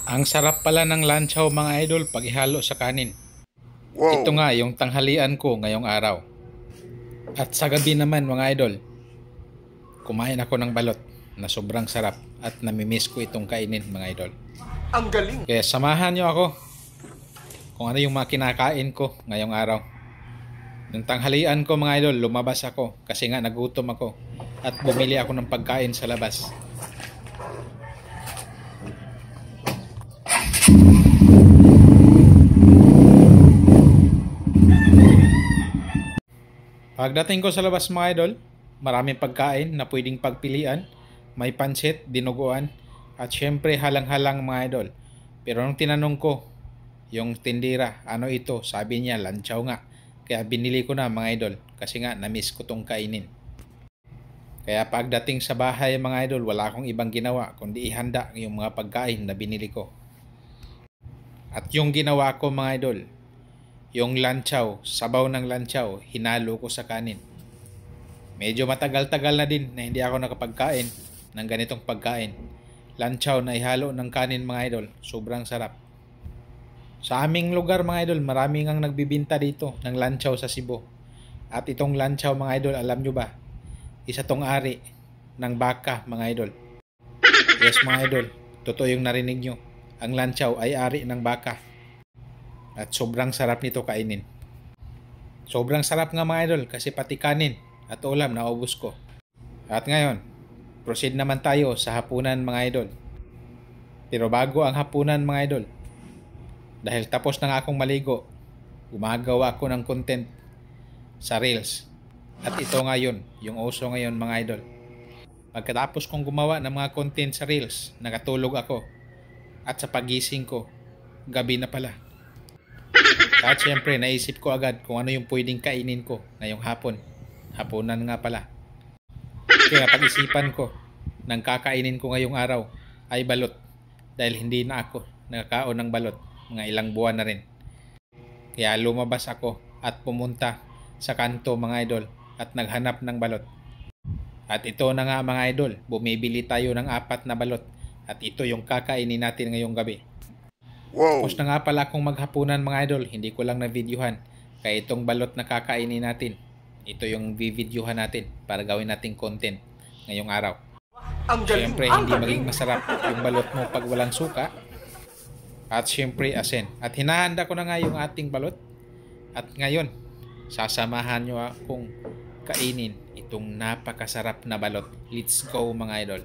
Ang sarap pala ng lanchaw mga idol pag ihalo sa kanin. Ito Wow! nga yung tanghalian ko ngayong araw. At sa gabi naman mga idol, kumain ako ng balot na sobrang sarap at namimiss ko itong kainin mga idol. Ang galing! Kaya samahan nyo ako kung ano yung mga kinakain ko ngayong araw. Nung tanghalian ko mga idol, lumabas ako kasi nga nagutom ako at bumili ako ng pagkain sa labas. Pagdating ko sa labas mga idol, maraming pagkain na pwedeng pagpilian. May pansit, dinuguan, at syempre halang-halang mga idol. Pero nung tinanong ko, yung tindira, ano ito? Sabi niya, lanchaw nga. Kaya binili ko na mga idol, kasi nga namiss ko tong kainin. Kaya pagdating sa bahay mga idol, wala akong ibang ginawa kundi ihanda yung mga pagkain na binili ko. At yung ginawa ko mga idol, yung lanchaw, sabaw ng lanchaw, hinalo ko sa kanin. Medyo matagal-tagal na din na hindi ako nakapagkain ng ganitong pagkain. Lanchaw na ihalo ng kanin mga idol, sobrang sarap. Sa aming lugar mga idol, maraming ang nagbibinta dito ng lanchaw sa Cebu. At itong lanchaw mga idol, alam nyo ba? Isa tong ari ng baka mga idol. Yes mga idol, totoo yung narinig nyo. Ang lanchaw ay ari ng baka. At sobrang sarap nito kainin. Sobrang sarap nga mga idol kasi pati kanin at ulam naubos ko. At ngayon, proceed naman tayo sa hapunan mga idol. Pero bago ang hapunan mga idol, dahil tapos na nga akong maligo, gumagawa ako ng content sa Reels. At ito ngayon, yung uso ngayon mga idol. Pagkatapos kong gumawa ng mga content sa Reels, nakatulog ako. At sa pagising ko, gabi na pala. At syempre, naisip ko agad kung ano yung pwedeng kainin ko ngayong hapon. Hapunan nga pala. Kaya pag-isipan ko, ng kakainin ko ngayong araw ay balot. Dahil hindi na ako nakakaon ng balot. Mga ilang buwan na rin. Kaya lumabas ako at pumunta sa kanto mga idol at naghanap ng balot. At ito na nga mga idol, bumibili tayo ng 4 na balot. At ito yung kakainin natin ngayong gabi. Wow! Tapos na nga pala akong maghapunan mga idol, hindi ko lang na-videohan. Kaya itong balot na kakainin natin, ito yung vi-videohan natin para gawin nating content ngayong araw. Ang galing! Siyempre, Ang hindi maging galing! masarap yung balot mo pag walang suka. At siyempre, asin. At hinahanda ko na nga yung ating balot. At ngayon, sasamahan nyo akong kainin itong napakasarap na balot. Let's go mga idol.